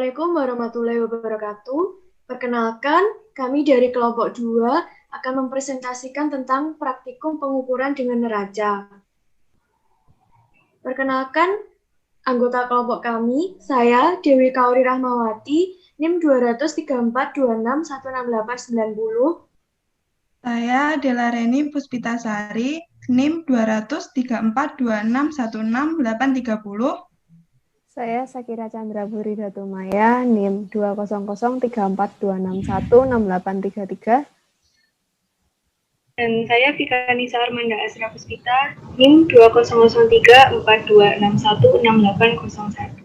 Assalamualaikum warahmatullahi wabarakatuh. Perkenalkan, kami dari kelompok 2 akan mempresentasikan tentang praktikum pengukuran dengan neraca. Perkenalkan, anggota kelompok kami, saya Dewi Kauri Rahmawati, NIM 23426168890. Saya Delareni Puspitasari, NIM 23426161830. Saya Sakira Chandra Buri Datumaya, NIM 2003426616833. Dan saya Vika Nisa Armanda Asra Puspita, NIM 2003426616801.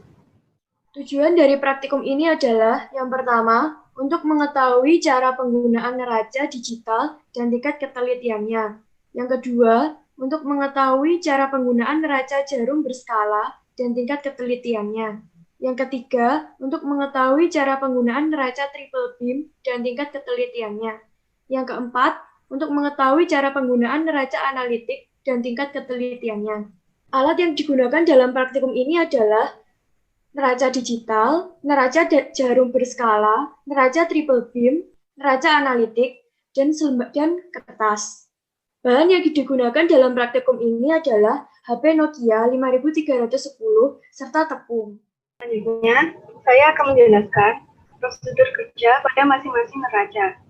Tujuan dari praktikum ini adalah yang pertama, untuk mengetahui cara penggunaan neraca digital dan tingkat ketelitiannya. Yang kedua, untuk mengetahui cara penggunaan neraca jarum berskala dan tingkat ketelitiannya. Yang ketiga, untuk mengetahui cara penggunaan neraca triple beam dan tingkat ketelitiannya. Yang keempat, untuk mengetahui cara penggunaan neraca analitik dan tingkat ketelitiannya. Alat yang digunakan dalam praktikum ini adalah neraca digital, neraca jarum berskala, neraca triple beam, neraca analitik, dan kertas. Bahan yang digunakan dalam praktikum ini adalah HP Nokia 5310 serta tepung. Selanjutnya, saya akan menjelaskan prosedur kerja pada masing-masing neraca.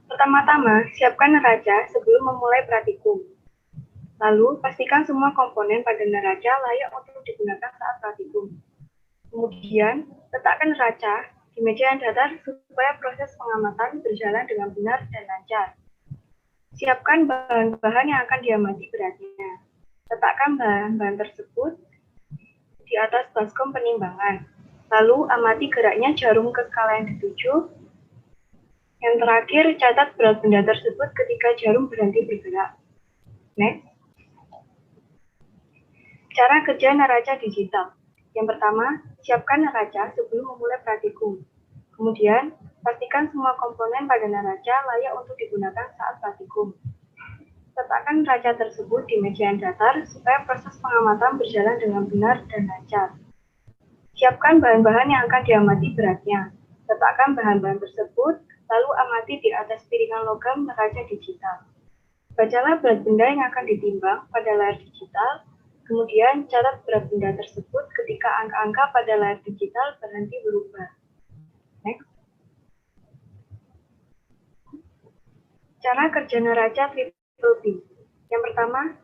Pertama-tama, siapkan neraca sebelum memulai praktikum. Lalu, pastikan semua komponen pada neraca layak untuk digunakan saat praktikum. Kemudian, letakkan neraca di meja yang datar supaya proses pengamatan berjalan dengan benar dan lancar. Siapkan bahan-bahan yang akan diamati beratnya. Letakkan bahan-bahan tersebut di atas baskom penimbangan. Lalu, amati geraknya jarum ke skala yang dituju. Yang terakhir, catat berat benda tersebut ketika jarum berhenti bergerak. Next. Cara kerja neraca digital. Yang pertama, siapkan neraca sebelum memulai praktikum. Kemudian, pastikan semua komponen pada neraca layak untuk digunakan saat praktikum. Letakkan neraca tersebut di meja yang datar supaya proses pengamatan berjalan dengan benar dan lancar. Siapkan bahan-bahan yang akan diamati beratnya. Letakkan bahan-bahan tersebut, lalu amati di atas piringan logam neraca digital. Bacalah berat benda yang akan ditimbang pada layar digital. Kemudian, catat berat benda tersebut ketika angka-angka pada layar digital berhenti berubah. Next. Cara kerja neraca triple beam. Yang pertama,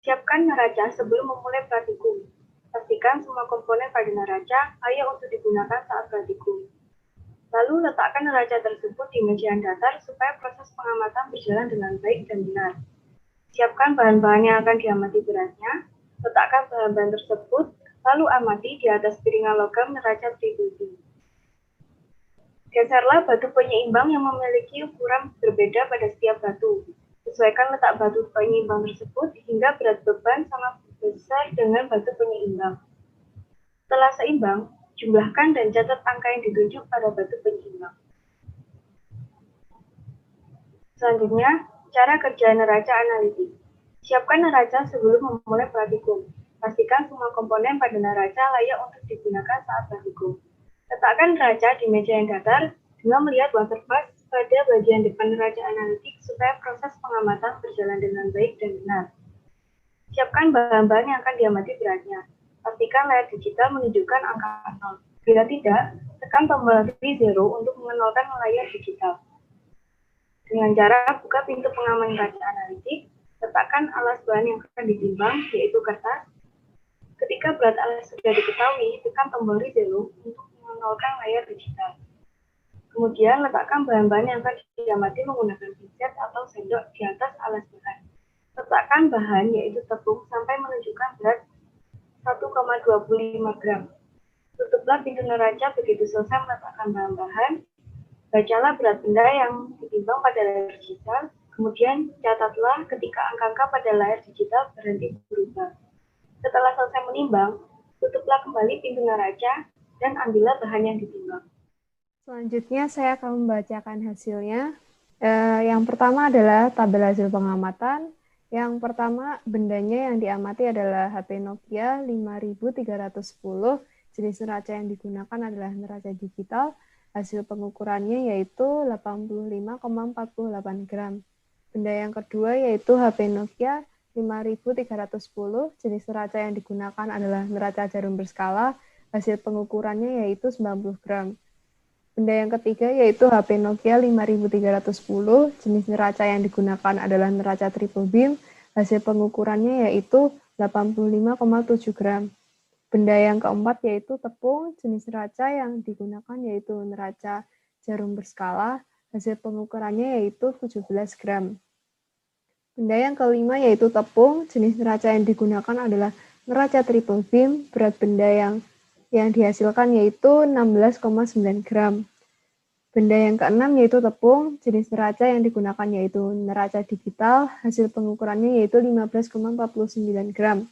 siapkan neraca sebelum memulai praktikum. Pastikan semua komponen pada neraca layak untuk digunakan saat praktikum. Lalu, letakkan neraca tersebut di meja yang datar supaya proses pengamatan berjalan dengan baik dan benar. Siapkan bahan-bahan yang akan diamati beratnya. Letakkan bahan-bahan tersebut, lalu amati di atas piringan logam neraca triple beam. Geserlah batu penyeimbang yang memiliki ukuran berbeda pada setiap batu. Sesuaikan letak batu penyeimbang tersebut hingga berat beban sama besar dengan batu penyeimbang. Setelah seimbang, jumlahkan dan catat angka yang ditunjuk pada batu penyeimbang. Selanjutnya, cara kerja neraca analitik. Siapkan neraca sebelum memulai praktikum. Pastikan semua komponen pada neraca layak untuk digunakan saat praktikum. Letakkan neraca di meja yang datar dengan melihat waterfall pada bagian depan neraca analitik supaya proses pengamatan berjalan dengan baik dan benar. Siapkan bahan-bahan yang akan diamati beratnya. Pastikan layar digital menunjukkan angka 0. Bila tidak, tekan tombol V0 untuk mengenalkan layar digital. Dengan cara buka pintu pengaman neraca analitik, letakkan alas bahan yang akan ditimbang, yaitu kertas. Ketika berat alas sudah diketahui, tekan tombol V0 untuk mengenalkan layar digital. Kemudian, letakkan bahan-bahan yang akan diamati menggunakan pinset atau sendok di atas alas bahan. Letakkan bahan, yaitu tepung, sampai menunjukkan berat 1,25 gram. Tutuplah pintu neraca begitu selesai meletakkan bahan-bahan. Bacalah berat benda yang ditimbang pada layar digital. Kemudian, catatlah ketika angka-angka pada layar digital berhenti berubah. Setelah selesai menimbang, tutuplah kembali pintu neraca dan ambillah bahan yang ditimbang. Selanjutnya, saya akan membacakan hasilnya. Yang pertama adalah tabel hasil pengamatan. Yang pertama, bendanya yang diamati adalah HP Nokia 5310 Jenis neraca yang digunakan adalah neraca digital. Hasil pengukurannya yaitu 85,48 gram. Benda yang kedua yaitu HP Nokia 5310. Jenis neraca yang digunakan adalah neraca jarum berskala. Hasil pengukurannya yaitu 90 gram. Benda yang ketiga yaitu HP Nokia 5310. Jenis neraca yang digunakan adalah neraca triple beam. Hasil pengukurannya yaitu 85,7 gram. Benda yang keempat yaitu tepung. Jenis neraca yang digunakan yaitu neraca jarum berskala. Hasil pengukurannya yaitu 17 gram. Benda yang kelima yaitu tepung. Jenis neraca yang digunakan adalah neraca triple beam. Berat benda yang dihasilkan yaitu 16,9 gram. Benda yang keenam yaitu tepung. Jenis neraca yang digunakan yaitu neraca digital. Hasil pengukurannya yaitu 15,49 gram.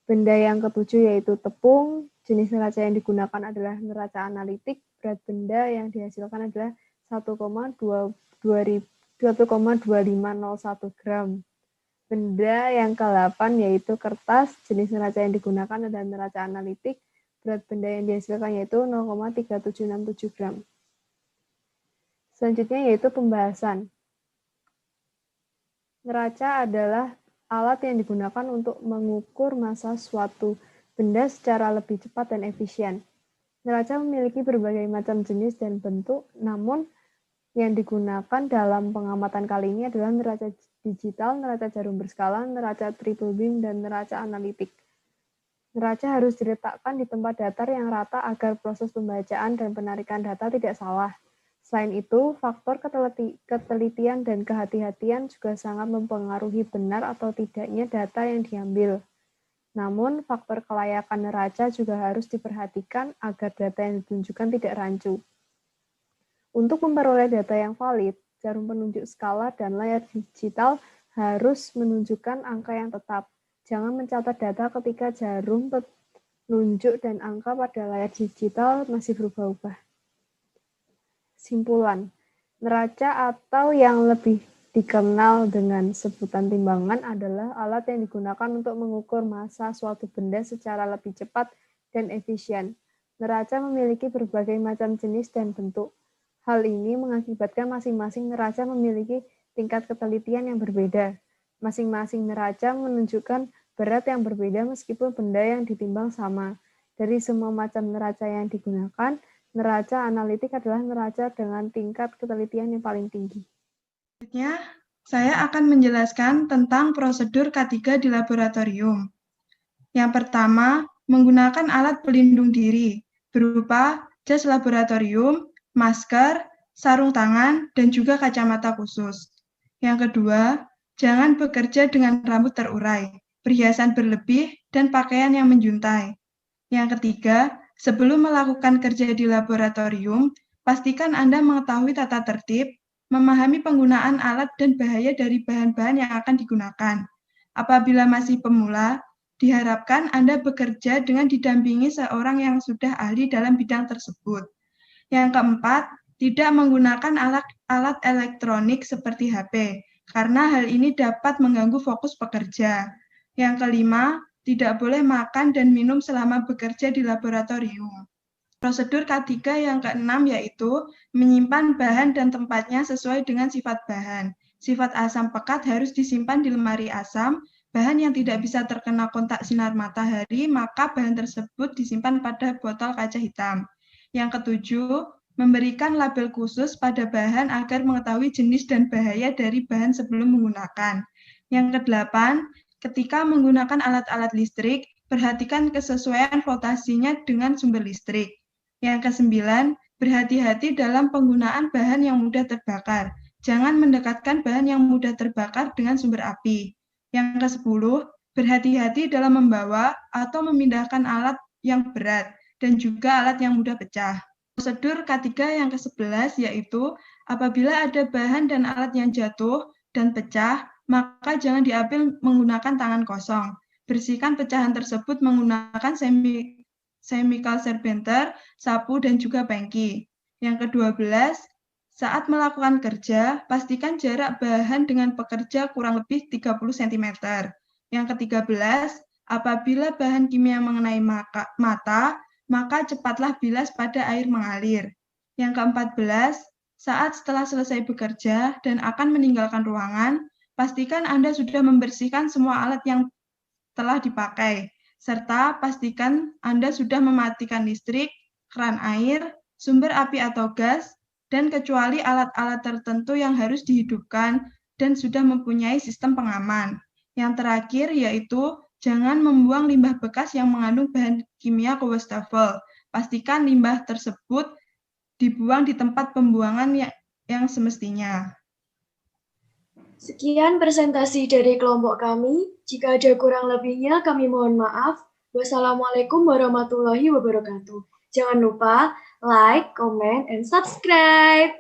Benda yang ketujuh yaitu tepung. Jenis neraca yang digunakan adalah neraca analitik. Berat benda yang dihasilkan adalah 1,2501 gram. Benda yang ke-8 yaitu kertas. Jenis neraca yang digunakan adalah neraca analitik. Berat benda yang dihasilkan yaitu 0,3767 gram. Selanjutnya yaitu pembahasan. Neraca adalah alat yang digunakan untuk mengukur massa suatu benda secara lebih cepat dan efisien. Neraca memiliki berbagai macam jenis dan bentuk, namun yang digunakan dalam pengamatan kali ini adalah neraca digital, neraca jarum berskala, neraca triple beam, dan neraca analitik. Neraca harus diletakkan di tempat datar yang rata agar proses pembacaan dan penarikan data tidak salah. Selain itu, faktor ketelitian dan kehati-hatian juga sangat mempengaruhi benar atau tidaknya data yang diambil. Namun, faktor kelayakan neraca juga harus diperhatikan agar data yang ditunjukkan tidak rancu. Untuk memperoleh data yang valid, jarum penunjuk skala dan layar digital harus menunjukkan angka yang tetap. Jangan mencatat data ketika jarum penunjuk dan angka pada layar digital masih berubah-ubah. Simpulan, neraca atau yang lebih dikenal dengan sebutan timbangan adalah alat yang digunakan untuk mengukur massa suatu benda secara lebih cepat dan efisien. Neraca memiliki berbagai macam jenis dan bentuk. Hal ini mengakibatkan masing-masing neraca memiliki tingkat ketelitian yang berbeda. Masing-masing neraca menunjukkan berat yang berbeda meskipun benda yang ditimbang sama. Dari semua macam neraca yang digunakan, neraca analitik adalah neraca dengan tingkat ketelitian yang paling tinggi. Selanjutnya, saya akan menjelaskan tentang prosedur K3 di laboratorium. Yang pertama, menggunakan alat pelindung diri berupa jas laboratorium, masker, sarung tangan, dan juga kacamata khusus. Yang kedua, jangan bekerja dengan rambut terurai, perhiasan berlebih, dan pakaian yang menjuntai. Yang ketiga, sebelum melakukan kerja di laboratorium, pastikan Anda mengetahui tata tertib, memahami penggunaan alat dan bahaya dari bahan-bahan yang akan digunakan. Apabila masih pemula, diharapkan Anda bekerja dengan didampingi seorang yang sudah ahli dalam bidang tersebut. Yang keempat, tidak menggunakan alat elektronik seperti HP, karena hal ini dapat mengganggu fokus pekerja. Yang kelima, tidak boleh makan dan minum selama bekerja di laboratorium. Prosedur K3 yang keenam yaitu menyimpan bahan dan tempatnya sesuai dengan sifat bahan. Sifat asam pekat harus disimpan di lemari asam. Bahan yang tidak bisa terkena kontak sinar matahari, maka bahan tersebut disimpan pada botol kaca hitam. Yang ketujuh, memberikan label khusus pada bahan agar mengetahui jenis dan bahaya dari bahan sebelum menggunakan. Yang kedelapan, ketika menggunakan alat-alat listrik, perhatikan kesesuaian voltasinya dengan sumber listrik. Yang kesembilan, berhati-hati dalam penggunaan bahan yang mudah terbakar. Jangan mendekatkan bahan yang mudah terbakar dengan sumber api. Yang kesepuluh, berhati-hati dalam membawa atau memindahkan alat yang berat dan juga alat yang mudah pecah. Prosedur K3 yang ke-11 yaitu apabila ada bahan dan alat yang jatuh dan pecah, maka jangan diambil menggunakan tangan kosong. Bersihkan pecahan tersebut menggunakan chemical serpenter, sapu, dan juga pengki. Yang ke-12, saat melakukan kerja, pastikan jarak bahan dengan pekerja kurang lebih 30 cm. Yang ke-13, apabila bahan kimia mengenai mata, maka cepatlah bilas pada air mengalir. Yang ke-14, saat setelah selesai bekerja dan akan meninggalkan ruangan, pastikan Anda sudah membersihkan semua alat yang telah dipakai, serta pastikan Anda sudah mematikan listrik, keran air, sumber api atau gas, dan kecuali alat-alat tertentu yang harus dihidupkan dan sudah mempunyai sistem pengaman. Yang terakhir yaitu jangan membuang limbah bekas yang mengandung bahan kimia ke wastafel. Pastikan limbah tersebut dibuang di tempat pembuangan yang semestinya. Sekian presentasi dari kelompok kami. Jika ada kurang lebihnya, kami mohon maaf. Wassalamualaikum warahmatullahi wabarakatuh. Jangan lupa like, comment, and subscribe.